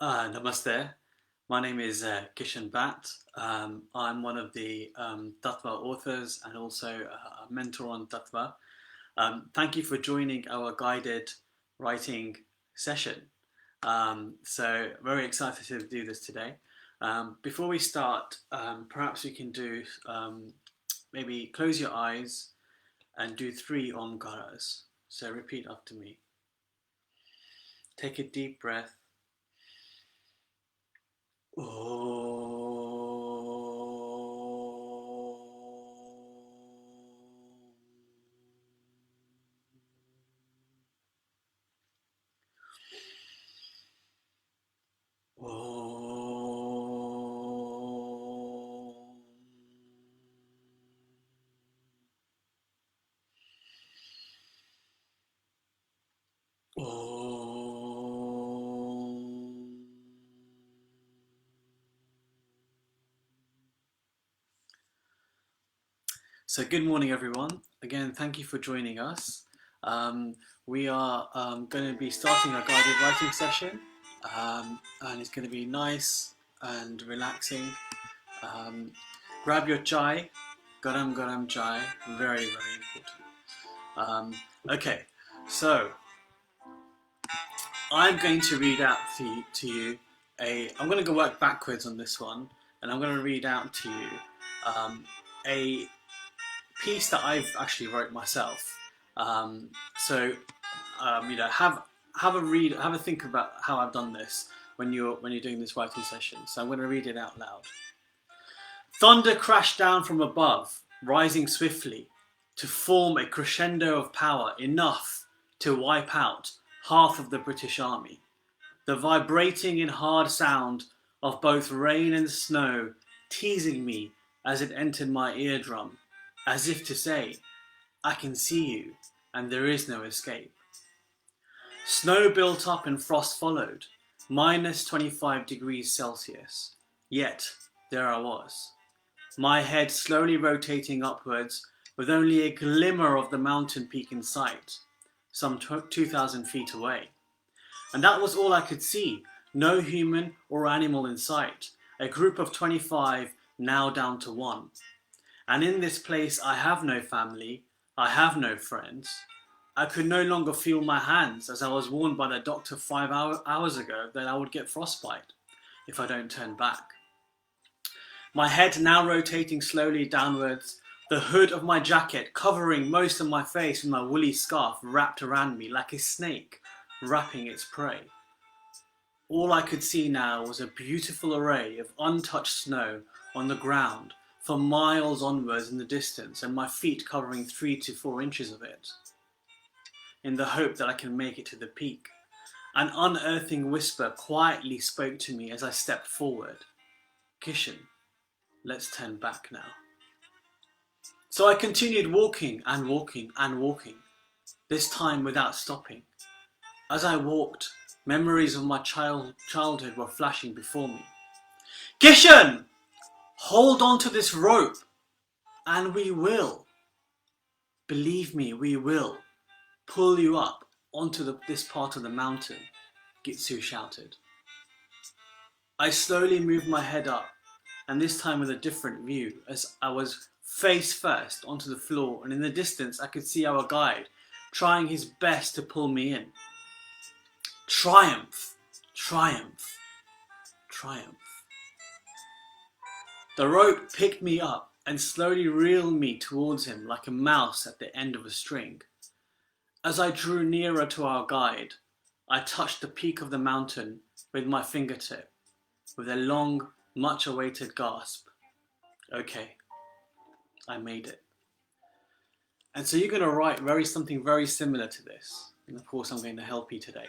Namaste. My name is Kishan Bhatt. I'm one of the Tattva authors and also a mentor on Tattva. Thank you for joining our guided writing session. Very excited to do this today. Before we start, perhaps we can do maybe close your eyes and do 3 Omkaras. So repeat after me. Take a deep breath. So good morning everyone. Again, thank you for joining us. We are going to be starting a guided writing session and it's going to be nice and relaxing. Grab your chai, garam garam chai, very important. Okay, so I'm going to read out to you I'm going to go work backwards on this one, and I'm going to read out to you a piece that I've actually wrote myself. Have a read, have a think about how I've done this when you're doing this writing session. So I'm going to read it out loud. Thunder crashed down from above, rising swiftly to form a crescendo of power enough to wipe out half of the British Army. The vibrating and hard sound of both rain and snow teasing me as it entered my eardrum, as if to say, I can see you and there is no escape. Snow built up and frost followed, minus 25 degrees Celsius. Yet there I was, my head slowly rotating upwards with only a glimmer of the mountain peak in sight, some 2,000 feet away. And that was all I could see, no human or animal in sight, a group of 25 now down to 1. And in this place I have no family, I have no friends. I could no longer feel my hands, as I was warned by the doctor 5 hours ago that I would get frostbite if I don't turn back. My head now rotating slowly downwards, the hood of my jacket covering most of my face with my woolly scarf wrapped around me like a snake wrapping its prey. All I could see now was a beautiful array of untouched snow on the ground for miles onwards in the distance, and my feet covering 3 to 4 inches of it, in the hope that I can make it to the peak. An unearthing whisper quietly spoke to me as I stepped forward. Kishan, let's turn back now. So I continued walking and walking and walking, this time without stopping. As I walked, memories of my childhood were flashing before me. Kishan! Hold on to this rope, and we will. Believe me, we will pull you up onto this part of the mountain, Gitsu shouted. I slowly moved my head up, and this time with a different view, as I was face first onto the floor, and in the distance I could see our guide trying his best to pull me in. Triumph, triumph, triumph. The rope picked me up and slowly reeled me towards him like a mouse at the end of a string. As I drew nearer to our guide, I touched the peak of the mountain with my fingertip, with a long, much-awaited gasp. Okay, I made it. And so you're going to write something very similar to this. And of course I'm going to help you today.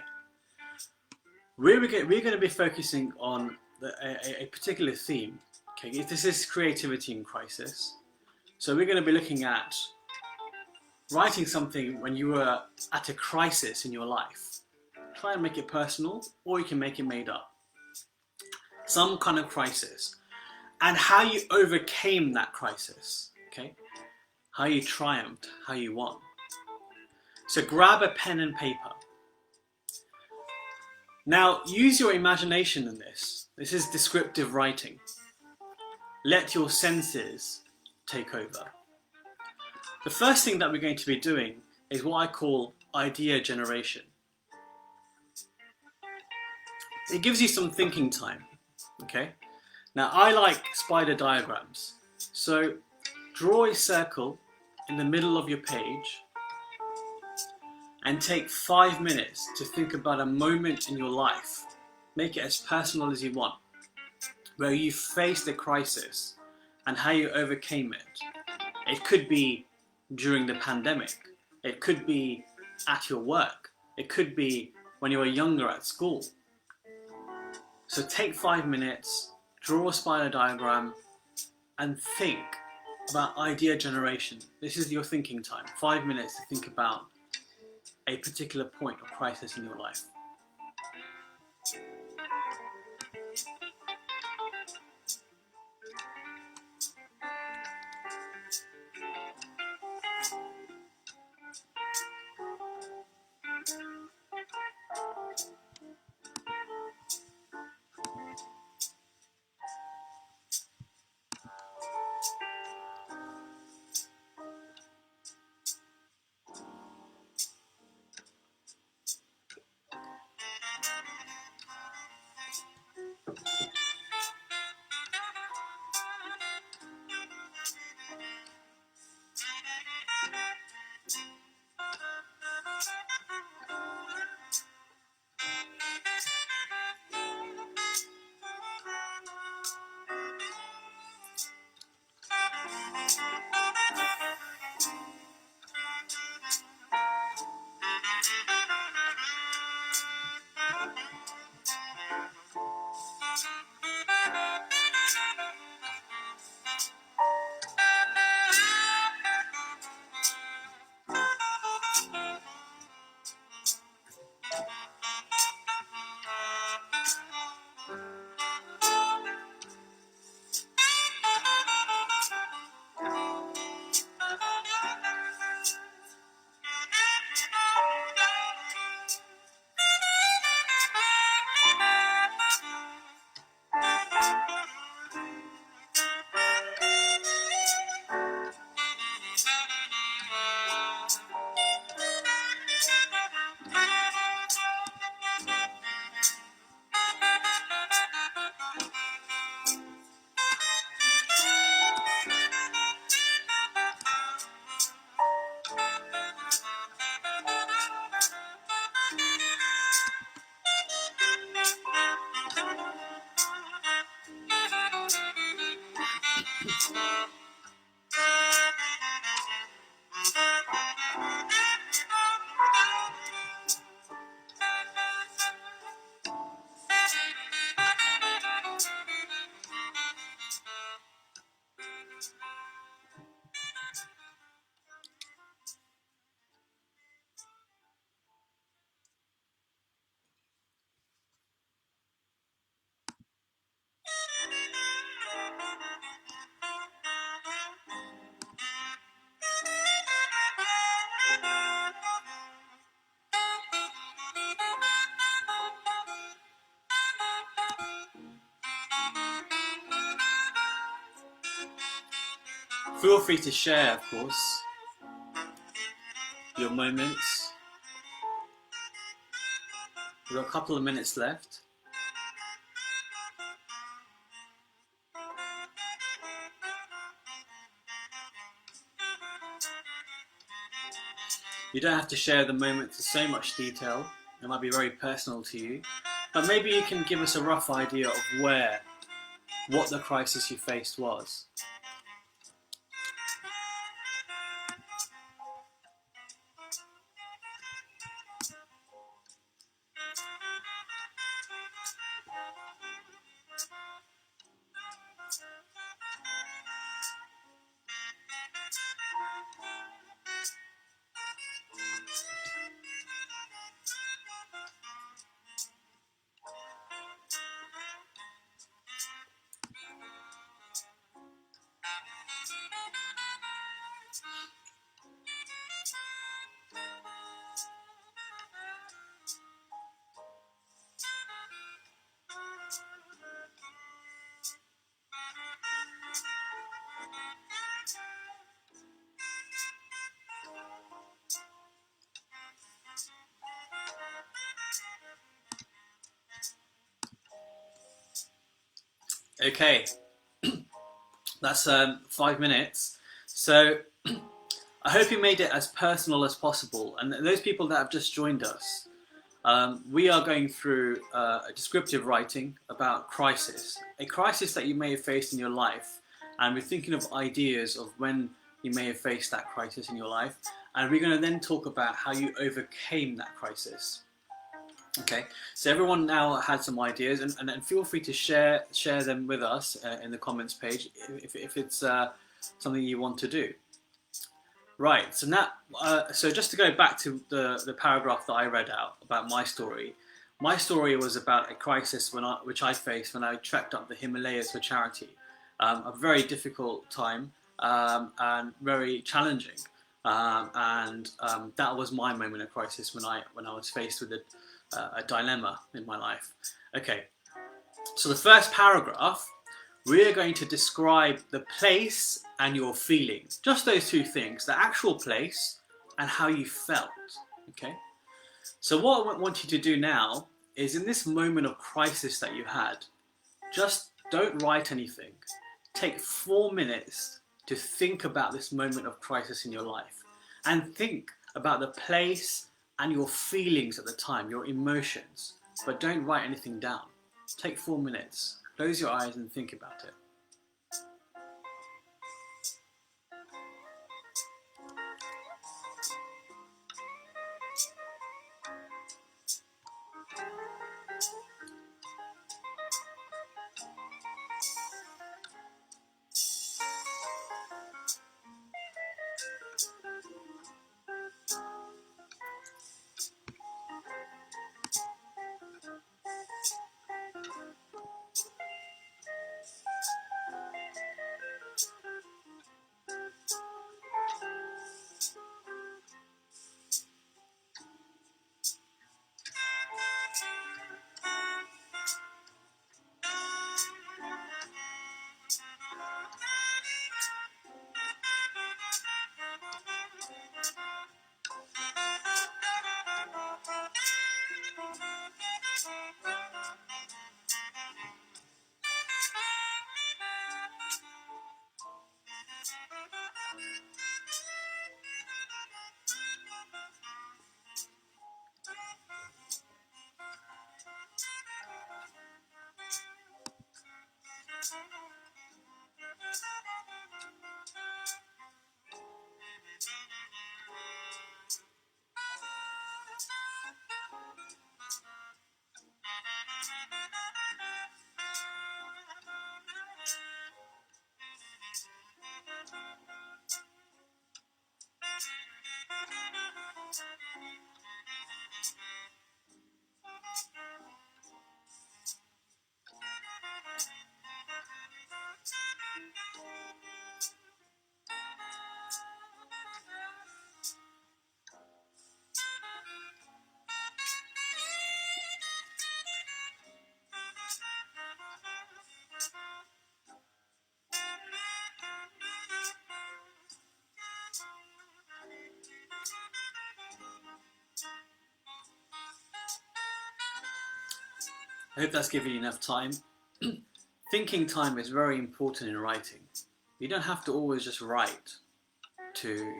We're going to be focusing on a particular theme. Okay, this is creativity in crisis. So we're going to be looking at writing something when you were at a crisis in your life. Try and make it personal, or you can make it made up. Some kind of crisis. And how you overcame that crisis. Okay? How you triumphed, how you won. So grab a pen and paper. Now, use your imagination in this. This is descriptive writing. Let your senses take over. The first thing that we're going to be doing is what I call idea generation. It gives you some thinking time, okay? Now, I like spider diagrams. So, draw a circle in the middle of your page and take 5 minutes to think about a moment in your life. Make it as personal as you want, where you faced a crisis and how you overcame it. It could be during the pandemic. It could be at your work. It could be when you were younger at school. So take 5 minutes, draw a spider diagram, and think about idea generation. This is your thinking time. 5 minutes to think about a particular point or crisis in your life. Feel free to share, of course, your moments. We've got a couple of minutes left. You don't have to share the moments in so much detail. It might be very personal to you. But maybe you can give us a rough idea of what the crisis you faced was. Okay, that's 5 minutes. So I hope you made it as personal as possible. And those people that have just joined us, we are going through a descriptive writing about crisis, a crisis that you may have faced in your life. And we're thinking of ideas of when you may have faced that crisis in your life. And we're going to then talk about how you overcame that crisis. Okay, so everyone now had some ideas, and feel free to share them with us in the comments page if it's something you want to do. Right, so now, so just to go back to the paragraph that I read out about my story. My story was about a crisis which I faced when I trekked up the Himalayas for charity. A very difficult time and very challenging, and that was my moment of crisis when I was faced with a dilemma in my life. Okay, so the first paragraph, we're going to describe the place and your feelings. Just those two things, the actual place and how you felt. Okay, so what I want you to do now is, in this moment of crisis that you had, just don't write anything. Take 4 minutes to think about this moment of crisis in your life, and think about the place and your feelings at the time, your emotions, but don't write anything down. Take 4 minutes, close your eyes and think about it. I hope that's given you enough time. Thinking time is very important in writing. You don't have to always just write to,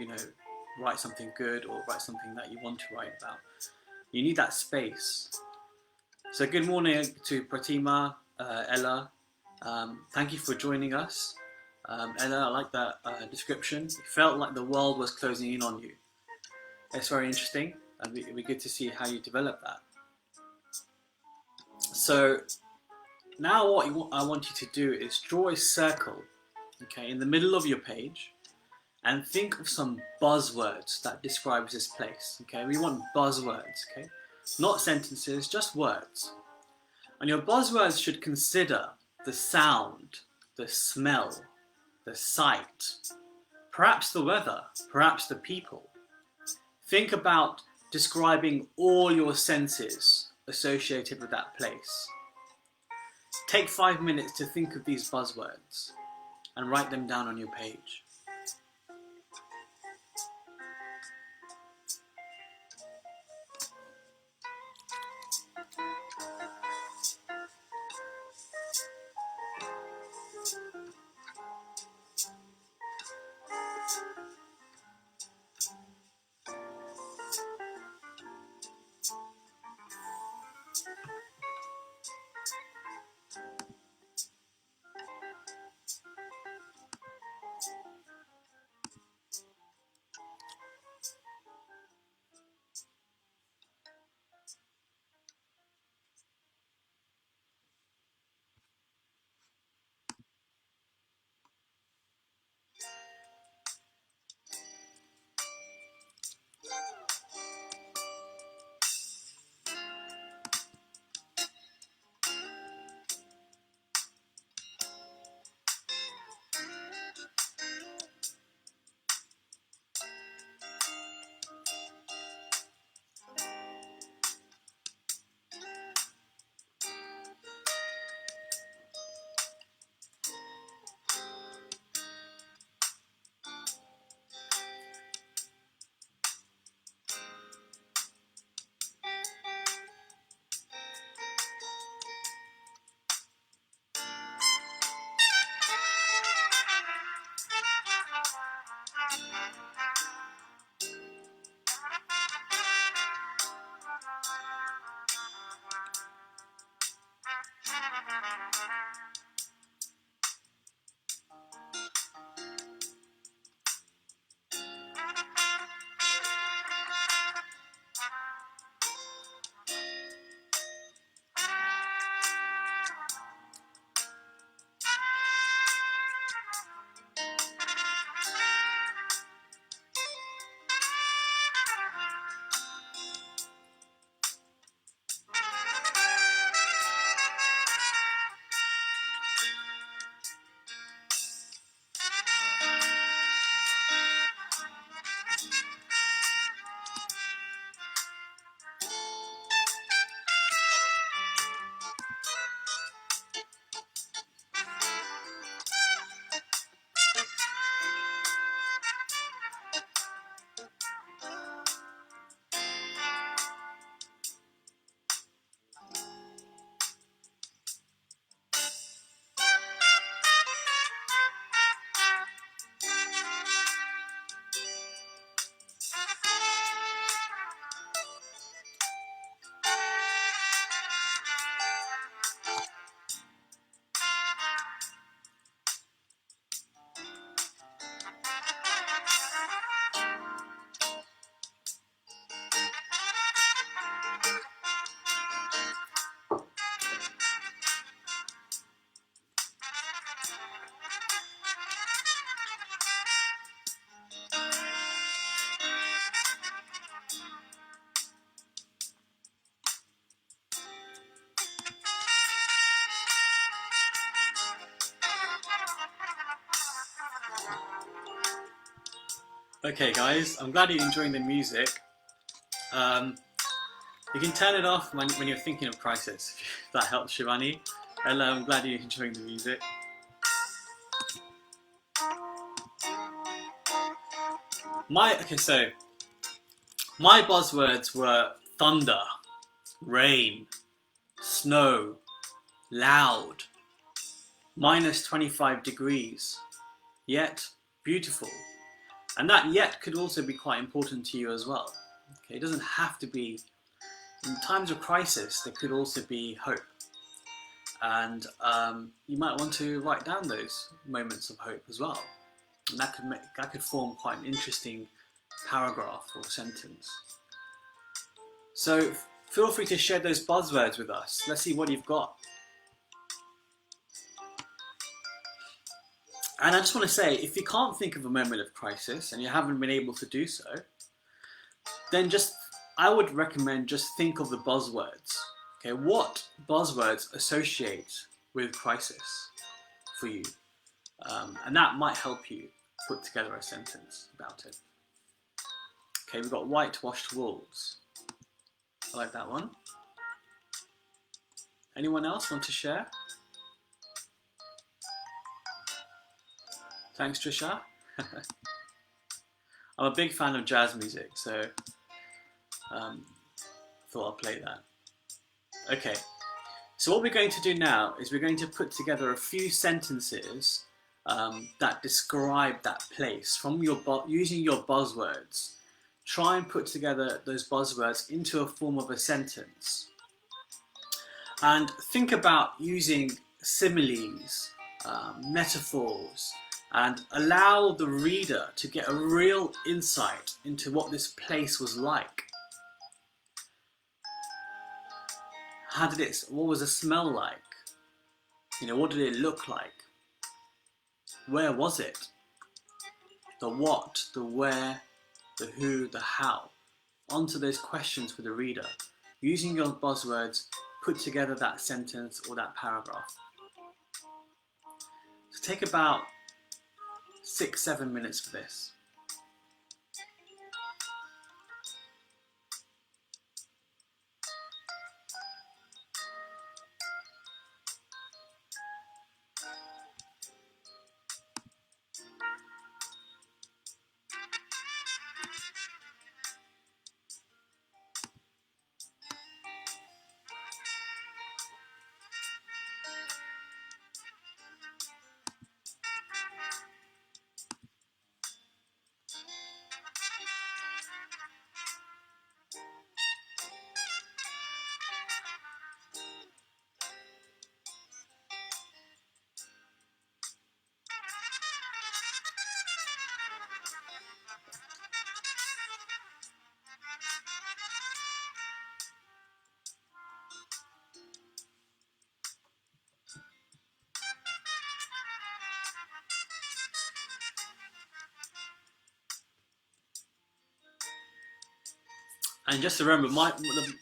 write something good or write something that you want to write about. You need that space. So good morning to Pratima, Ella. Thank you for joining us. Ella, I like that description. It felt like the world was closing in on you. It's very interesting, and it'd be good to see how you develop that. So now what I want you to do is draw a circle, okay, in the middle of your page, and think of some buzzwords that describes this place. Okay, we want buzzwords, okay, not sentences, just words. And your buzzwords should consider the sound, the smell, the sight, perhaps the weather, perhaps the people. Think about describing all your senses associated with that place. Take 5 minutes to think of these buzzwords and write them down on your page. Okay, guys, I'm glad you're enjoying the music. Um, you can turn it off when you're thinking of crisis. If that helps, Shivani. Hello, I'm glad you're enjoying the music. So my buzzwords were thunder, rain, snow, loud, minus 25 degrees, yet beautiful. And that yet could also be quite important to you as well. Okay, it doesn't have to be, in times of crisis, there could also be hope. And you might want to write down those moments of hope as well. And that could form quite an interesting paragraph or sentence. So feel free to share those buzzwords with us. Let's see what you've got. And I just want to say, if you can't think of a moment of crisis and you haven't been able to do so, then I would recommend just think of the buzzwords. Okay, what buzzwords associate with crisis for you? And that might help you put together a sentence about it. Okay, we've got whitewashed walls. I like that one. Anyone else want to share? Thanks, Trisha. I'm a big fan of jazz music, so thought I'll play that. Okay, so what we're going to do now is we're going to put together a few sentences that describe that place from using your buzzwords. Try and put together those buzzwords into a form of a sentence. And think about using similes, metaphors, and allow the reader to get a real insight into what this place was like. What was the smell like? What did it look like? Where was it? The what, the where, the who, the how. Answer those questions for the reader. Using your buzzwords, put together that sentence or that paragraph. So take about 6-7 minutes for this. And just to remember,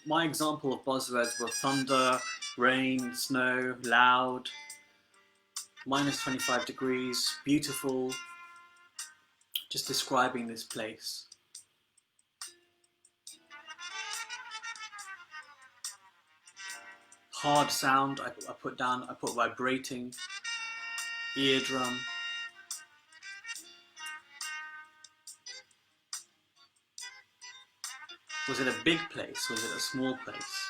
my example of buzzwords were thunder, rain, snow, loud, minus 25 degrees, beautiful, just describing this place. Hard sound, I put vibrating, eardrum. Was it a big place? Was it a small place?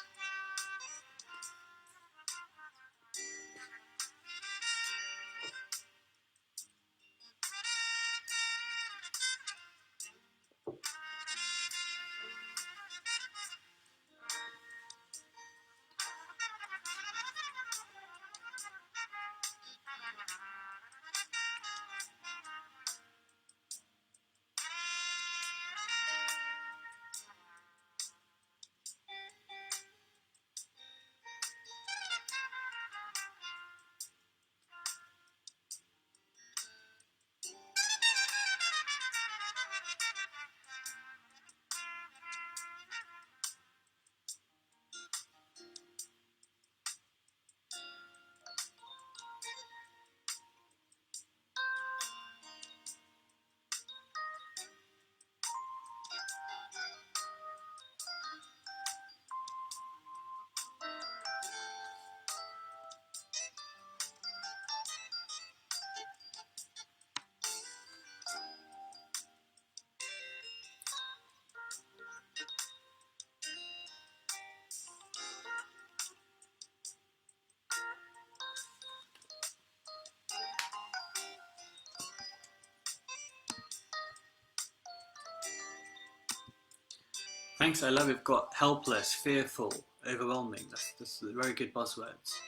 Thanks, Ella. We've got helpless, fearful, overwhelming. That's very good buzzwords.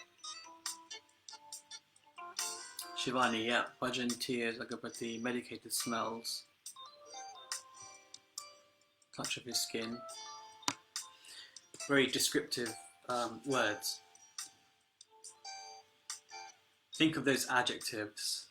Shivani, yeah. Bhajan, tears, agapati, medicated smells. Touch of his skin. Very descriptive words. Think of those adjectives.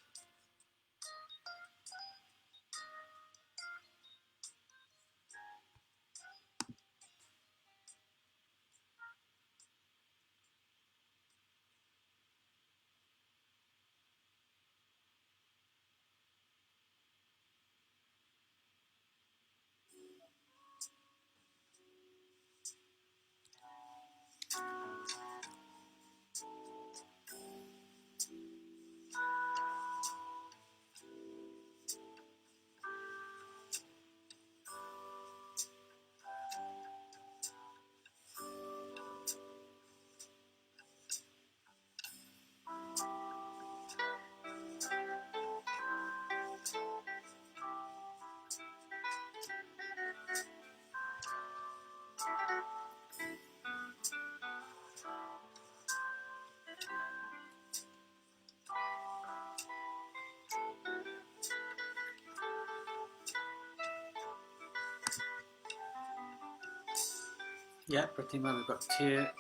Yeah, Pratima, we've got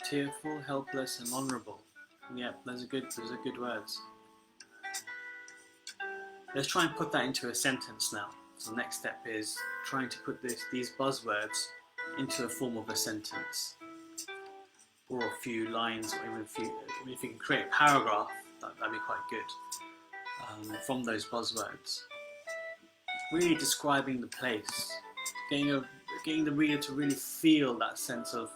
tearful, helpless, and honourable. Yeah, those are good words. Let's try and put that into a sentence now. So the next step is trying to put these buzzwords into a form of a sentence, or a few lines, or even if you can create a paragraph, that'd be quite good from those buzzwords. Really describing the place, getting the reader to really feel that sense of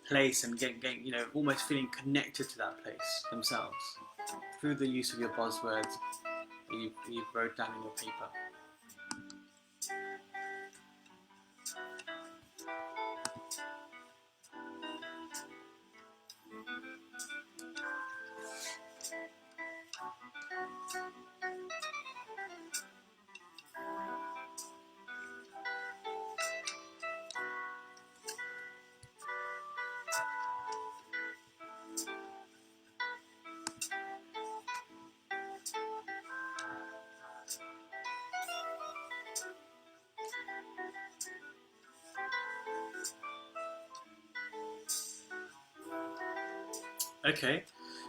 place, and getting almost feeling connected to that place themselves through the use of your buzzwords that you wrote down in your paper. Okay,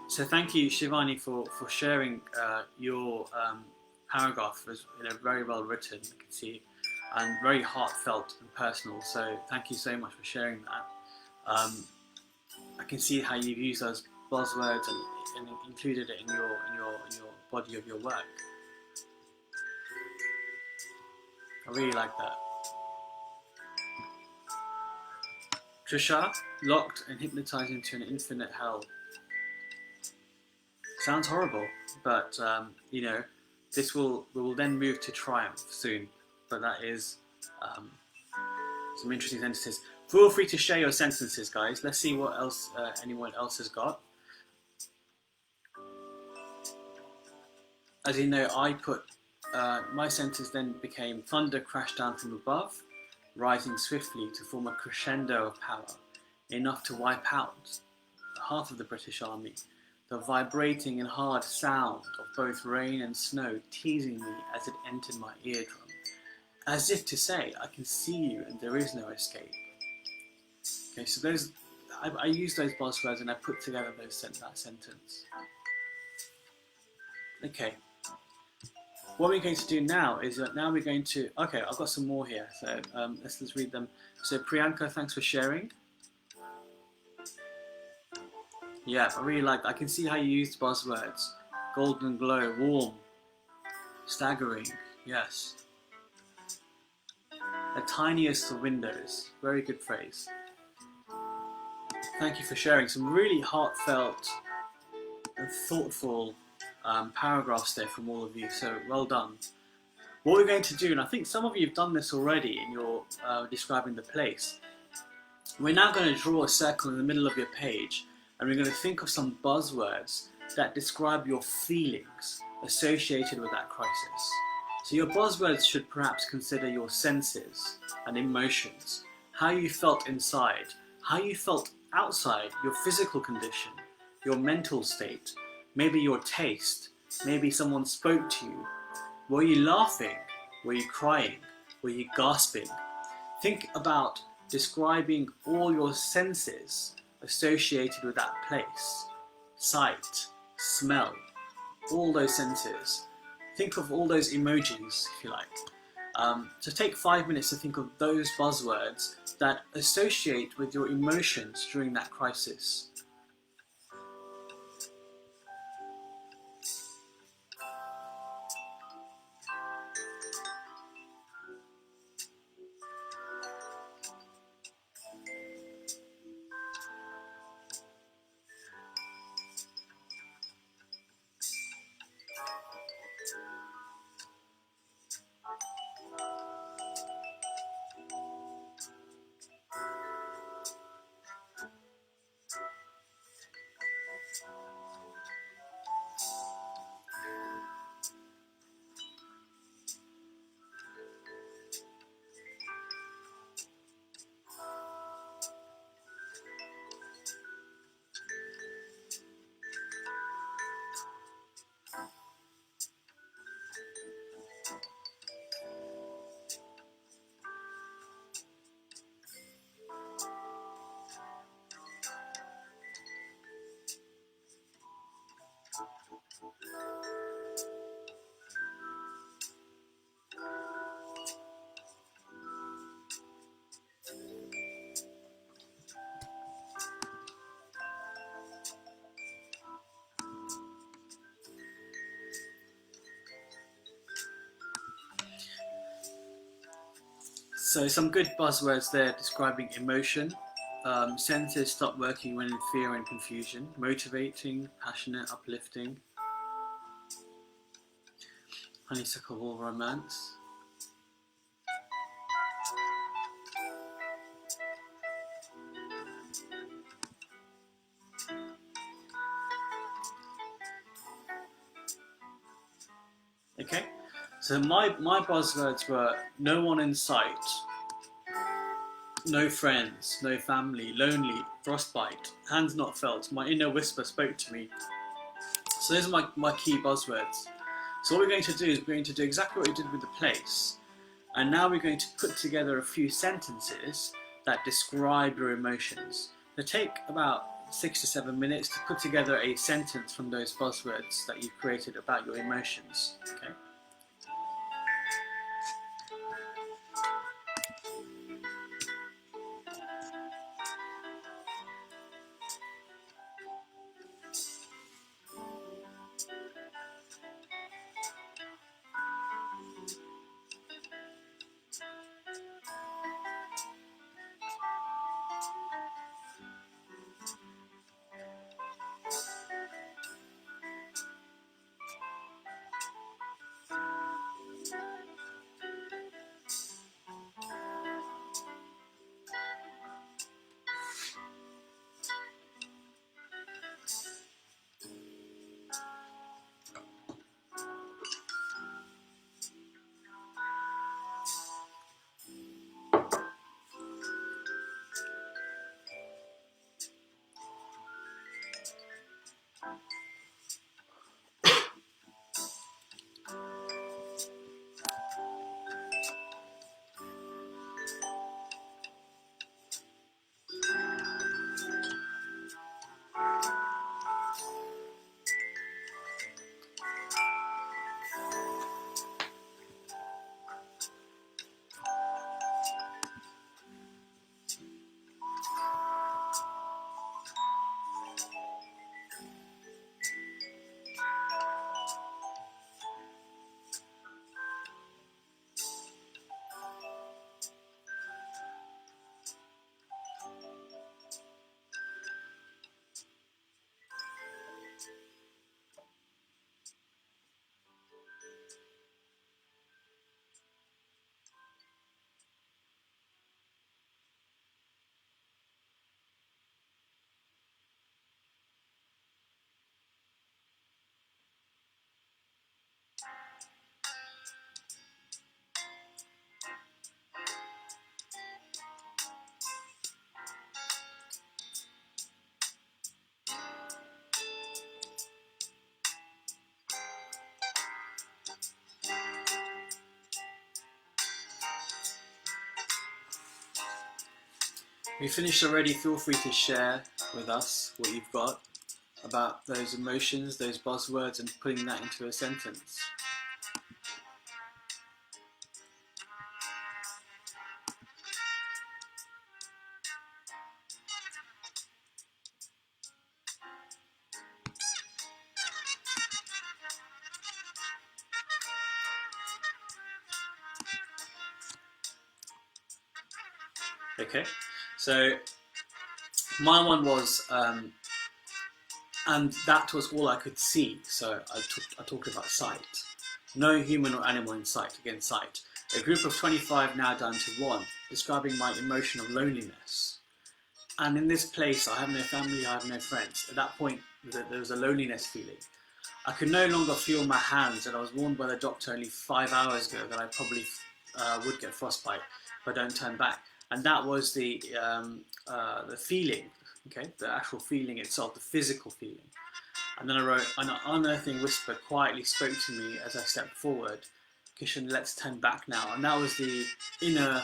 so thank you, Shivani, for sharing your paragraph. It was very well written, I can see, and very heartfelt and personal. So thank you so much for sharing that. I can see how you've used those buzzwords and included it in your body of your work. I really like that. Trisha, locked and hypnotized into an infinite hell. Sounds horrible, but we will then move to triumph soon. But that is some interesting sentences. Feel free to share your sentences, guys. Let's see what else anyone else has got. As you know, I put my sentence then became thunder crashed down from above, rising swiftly to form a crescendo of power, enough to wipe out half of the British Army. The vibrating and hard sound of both rain and snow teasing me as it entered my eardrum, as if to say, I can see you and there is no escape. Okay, so I used those buzzwords and I put together that sentence. Okay, what we're going to do now is that we're going to, okay, I've got some more here, so let's read them. So Priyanka, thanks for sharing. Yeah, I really like that. I can see how you used buzzwords. Golden glow, warm, staggering, yes. The tiniest of windows, very good phrase. Thank you for sharing some really heartfelt and thoughtful paragraphs there from all of you, so well done. What we're going to do, and I think some of you have done this already in your describing the place, we're now going to draw a circle in the middle of your page, and we're going to think of some buzzwords that describe your feelings associated with that crisis. So your buzzwords should perhaps consider your senses and emotions, how you felt inside, how you felt outside, your physical condition, your mental state, maybe your taste, maybe someone spoke to you. Were you laughing? Were you crying? Were you gasping? Think about describing all your senses associated with that place. Sight, smell, all those senses. Think of all those emojis, if you like. So take 5 minutes to think of those buzzwords that associate with your emotions during that crisis. So some good buzzwords there describing emotion. Senses stop working when in fear and confusion. Motivating, passionate, uplifting. Honeysuckle romance. Okay, so my buzzwords were no one in sight, no friends, no family, lonely, frostbite, hands not felt, my inner whisper spoke to me. So those are my key buzzwords. So what we're going to do is we're going to do exactly what we did with the place, and now we're going to put together a few sentences that describe your emotions. They take about 6 to 7 minutes to put together a sentence from those buzzwords that you've created about your emotions. Okay. If you finished already, feel free to share with us what you've got about those emotions, those buzzwords, and putting that into a sentence. Okay, so my one was, and that was all I could see. So I talked about sight. No human or animal in sight. Again, sight. A group of 25 now down to one, describing my emotion of loneliness. And in this place, I have no family, I have no friends. At that point, there was a loneliness feeling. I could no longer feel my hands, and I was warned by the doctor only 5 hours ago that I probably would get frostbite if I don't turn back. And that was the feeling, okay, the actual feeling itself, the physical feeling. And then I wrote, an unearthing whisper quietly spoke to me as I stepped forward. Kishan, let's turn back now. And that was the inner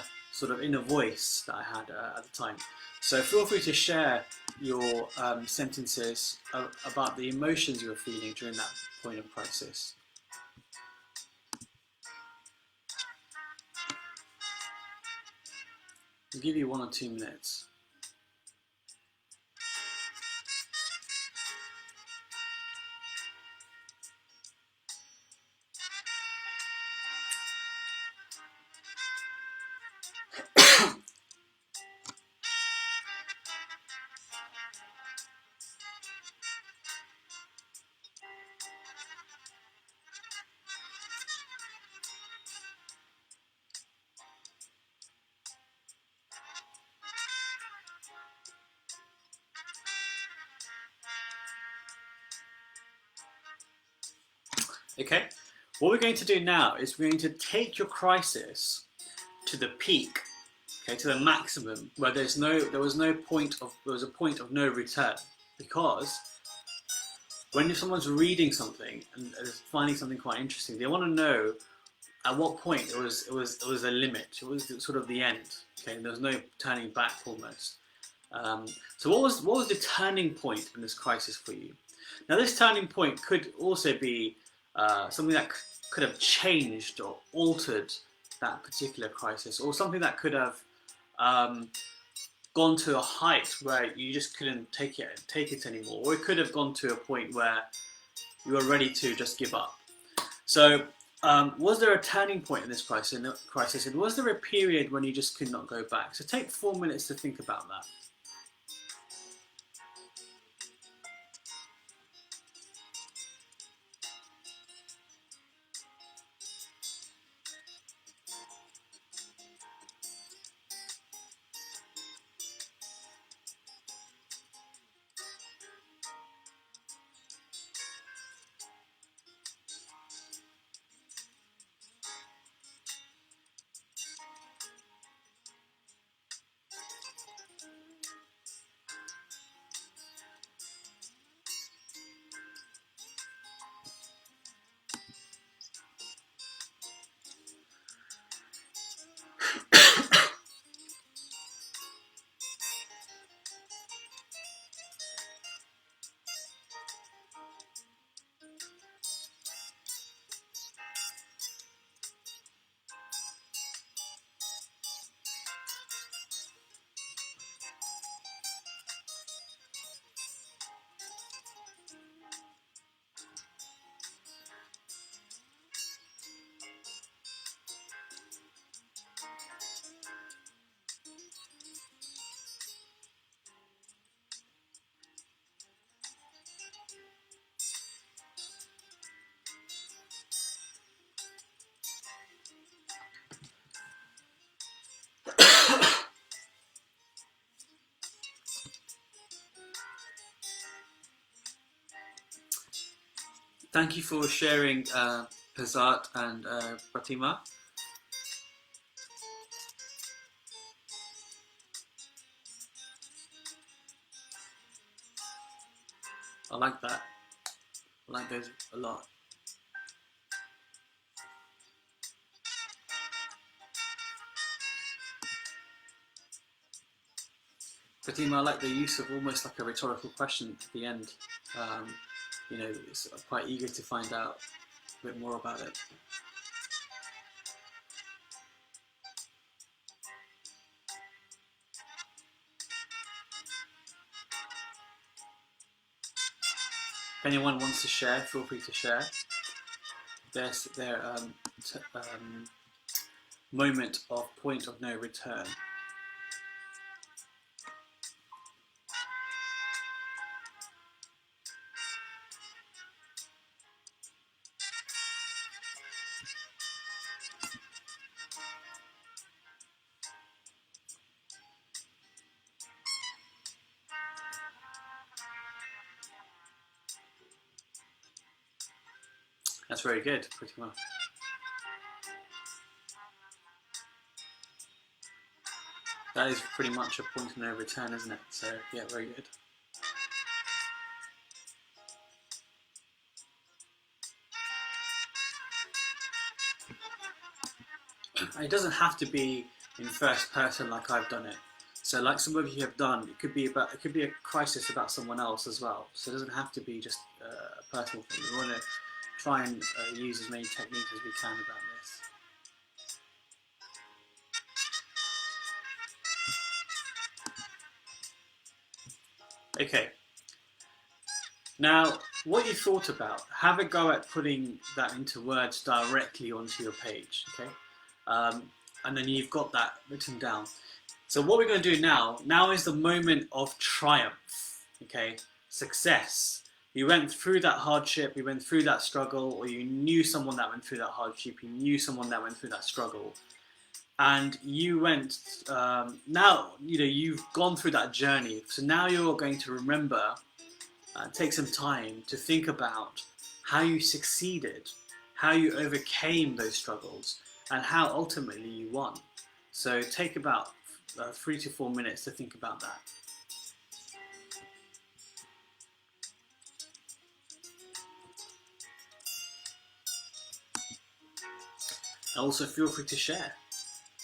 voice that I had at the time. So feel free to share your sentences about the emotions you were feeling during that point of crisis. I'll give you 1 or 2 minutes. Okay, what we're going to do now is we're going to take your crisis to the peak, okay, to the maximum, where there was a point of no return, because when someone's reading something and is finding something quite interesting, they want to know at what point it was a limit. It was sort of the end. Okay, there was no turning back almost. So what was the turning point in this crisis for you? Now this turning point could also be something that could have changed or altered that particular crisis, or something that could have gone to a height where you just couldn't take it anymore, or it could have gone to a point where you were ready to just give up. So was there a turning point in this crisis, and was there a period when you just could not go back? So take 4 minutes to think about that. Thank you for sharing, Pazat and Pratima. I like that. I like those a lot. Fatima, I like the use of almost like a rhetorical question at the end. Um, it's quite eager to find out a bit more about it. If anyone wants to share, feel free to share their moment of point of no return. That's very good, pretty much. That is pretty much a point of no return, isn't it? So, yeah, very good. It doesn't have to be in first person like I've done it. So, like some of you have done, it could be a crisis about someone else as well. So it doesn't have to be just a personal thing. We want to try and use as many techniques as we can about this. Okay. Now, what you thought about, have a go at putting that into words directly onto your page, okay? And then you've got that written down. So what we're going to do now is the moment of triumph, okay? Success. You went through that hardship, you went through that struggle, or you knew someone that went through that hardship, you knew someone that went through that struggle. And you went, now, you've gone through that journey. So now you're going to remember, take some time to think about how you succeeded, how you overcame those struggles, and how ultimately you won. So take about 3 to 4 minutes to think about that. And also feel free to share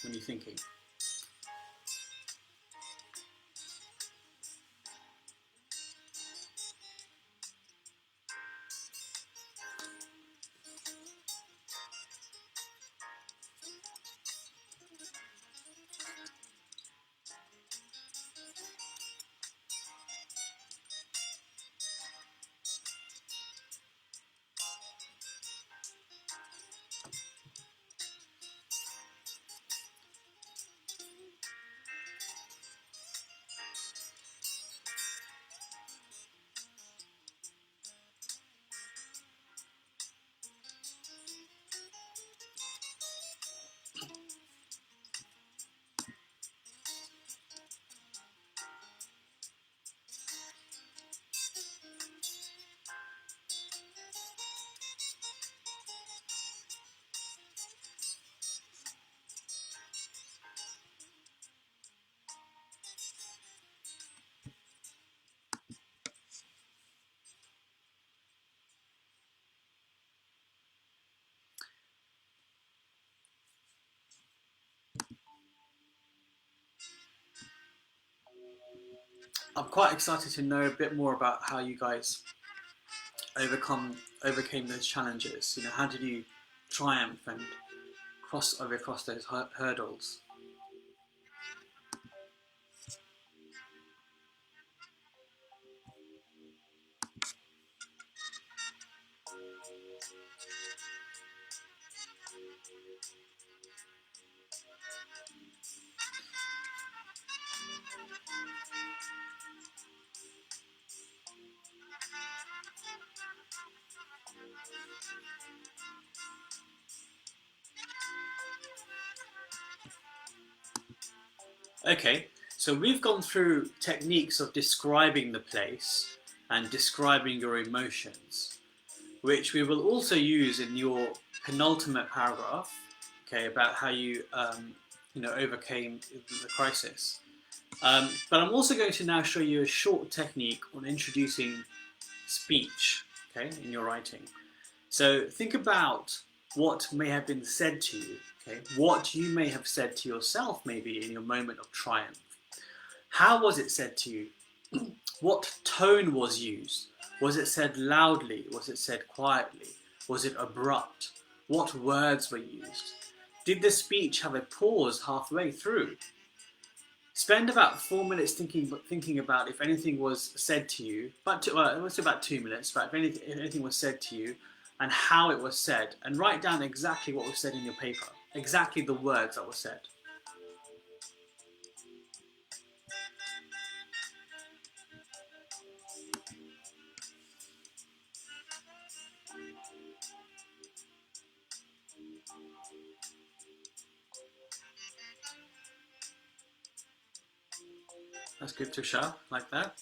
when you're thinking. I'm quite excited to know a bit more about how you guys overcame those challenges. How did you triumph and cross those hurdles? Okay, so we've gone through techniques of describing the place and describing your emotions, which we will also use in your penultimate paragraph, okay, about how you overcame the crisis. But I'm also going to now show you a short technique on introducing speech, okay, in your writing. So think about what may have been said to you, okay, what you may have said to yourself maybe in your moment of triumph. How was it said to you? What tone was used? Was it said loudly? Was it said quietly? Was it abrupt? What words were used? Did the speech have a pause halfway through? Spend about 4 minutes thinking about if anything was said to you, it was about 2 minutes, but if anything was said to you and how it was said, and write down exactly what was said in your paper, exactly the words that were said. That's good, Tusha, like that.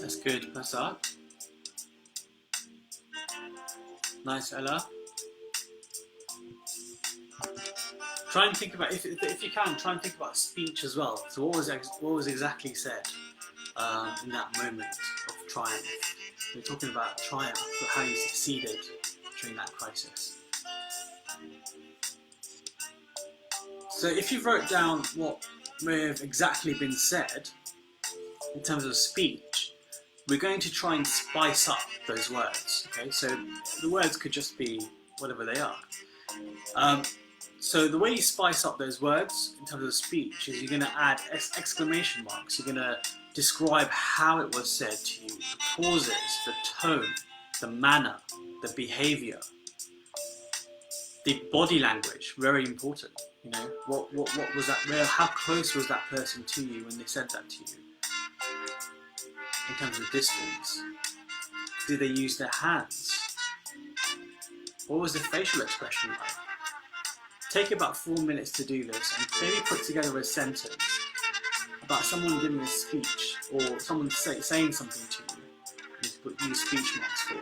That's good, Prasad. Nice, Ella. Try and think about, if you can, try and think about speech as well. So what was exactly said in that moment of triumph? We're talking about triumph, but how you succeeded during that crisis. So if you wrote down what may have exactly been said in terms of speech, we're going to try and spice up those words. Okay, so the words could just be whatever they are. So the way you spice up those words in terms of speech is you're going to add exclamation marks. You're going to describe how it was said to you, the pauses, the tone, the manner, the behaviour, the body language. Very important. You know, what was that? How close was that person to you when they said that to you? In terms of distance, did they use their hands? What was the facial expression like? Take about 4 minutes to do this and maybe put together a sentence about someone giving a speech or someone saying something to you. Use speech marks for.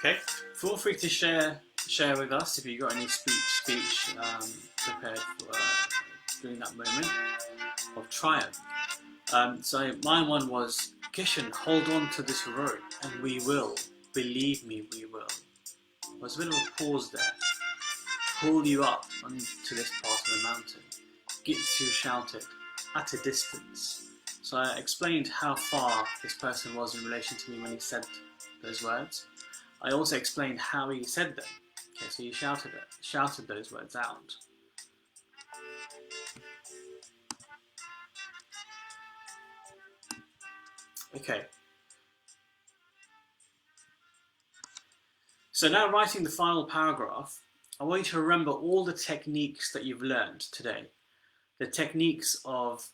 Okay, feel free to share with us if you've got any speech prepared for during that moment of triumph. So my one was, Kishan, hold on to this rope and we will. Believe me, we will. There's a bit of a pause there. Pull you up onto this part of the mountain. Gitsu shouted, at a distance. So I explained how far this person was in relation to me when he said those words. I also explained how he said them. Okay, so he shouted those words out. Okay. So now writing the final paragraph, I want you to remember all the techniques that you've learned today. The techniques of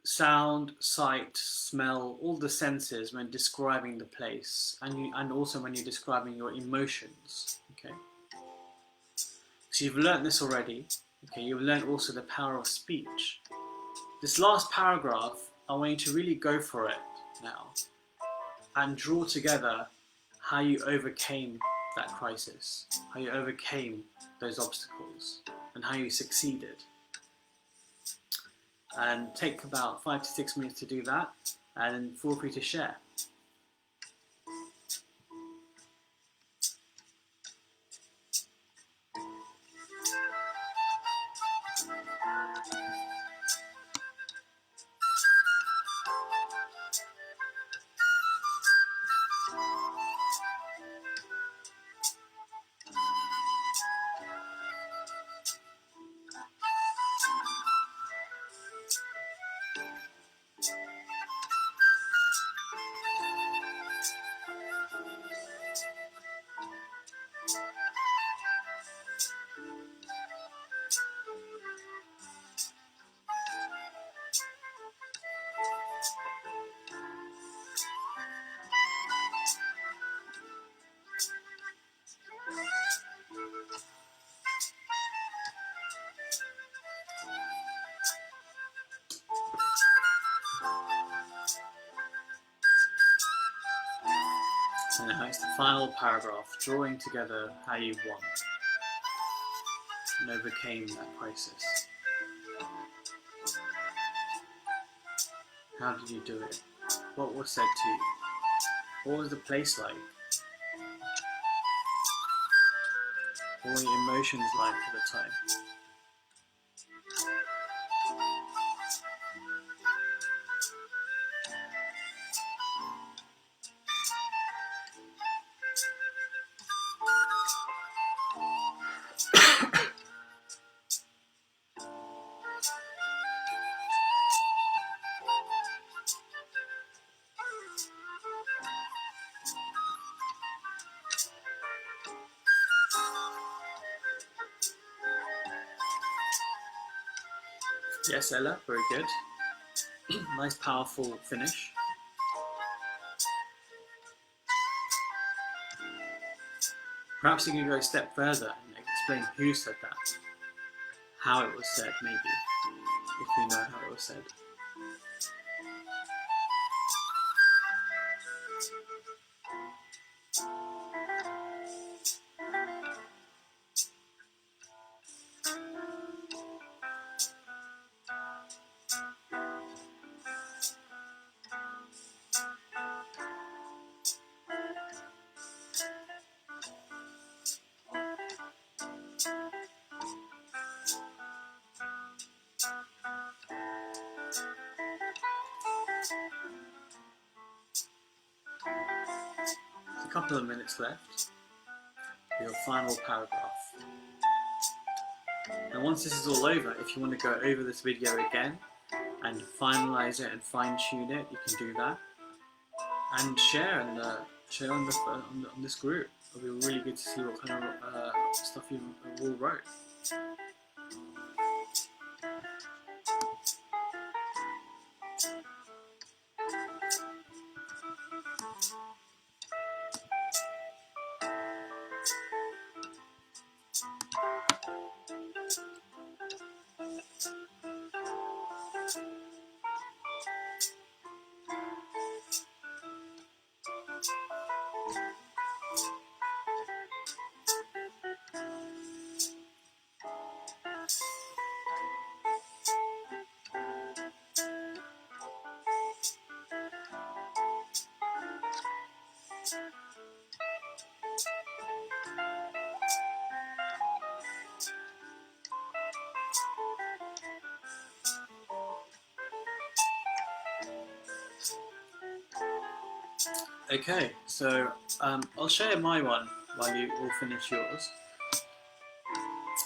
sound, sight, smell, all the senses when describing the place, and also when you're describing your emotions. Okay. So you've learnt this already. Okay, you've learnt also the power of speech. This last paragraph, I want you to really go for it now and draw together how you overcame that crisis, how you overcame those obstacles, and how you succeeded. And take about 5 to 6 minutes to do that, and feel free to share. So now it's the final paragraph, drawing together how you won and overcame that crisis. How did you do it? What was said to you? What was the place like? What were your emotions like at the time? Yes, Ella, very good. Nice, powerful finish. Perhaps you can go a step further and explain who said that, how it was said, maybe, if we know how it was said. A couple of minutes left for your final paragraph. And once this is all over, if you want to go over this video again and finalize it and fine tune it, you can do that. And share on this group. It'll be really good to see what kind of stuff you all wrote. Okay, so I'll share my one while you all finish yours.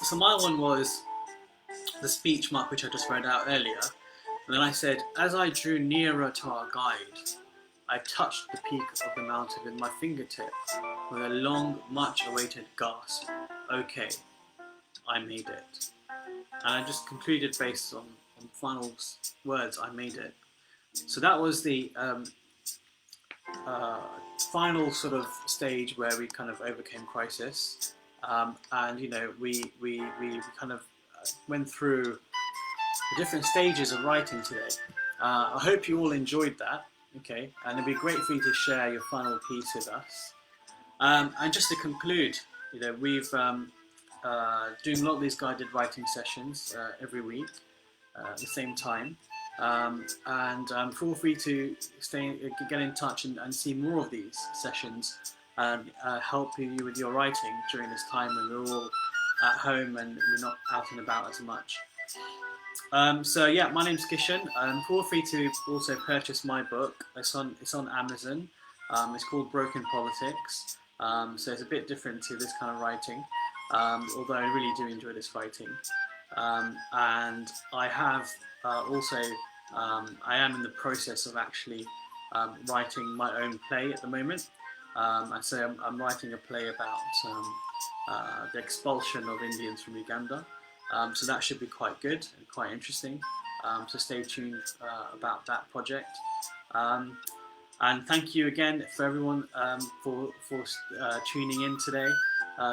So my one was the speech mark which I just read out earlier. And then I said, as I drew nearer to our guide, I touched the peak of the mountain with my fingertip, with a long, much-awaited gasp. Okay, I made it. And I just concluded based on final words, I made it. So that was the final sort of stage where we kind of overcame crisis. And, you know, we kind of went through the different stages of writing today. I hope you all enjoyed that. Okay, and it'd be great for you to share your final piece with us. And just to conclude, you know, we've doing a lot of these guided writing sessions every week at the same time. And feel free to get in touch and see more of these sessions and help you with your writing during this time when we're all at home and we're not out and about as much. So yeah, my name's Kishan. Feel free to also purchase my book. It's on Amazon. It's called Broken Politics. So it's a bit different to this kind of writing, although I really do enjoy this writing. And I have also, I am in the process of actually writing my own play at the moment. And so I'm writing a play about the expulsion of Indians from Uganda. So that should be quite good and quite interesting. So stay tuned about that project. And thank you again for everyone for tuning in today.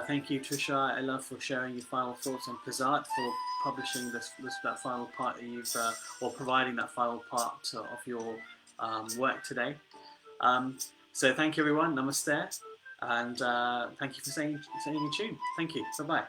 Thank you, Trisha, Ella, for sharing your final thoughts, and Pizat for publishing that final part that you've or providing that final part of your work today. So thank you, everyone. Namaste, and thank you for staying in tune. Thank you. Bye bye.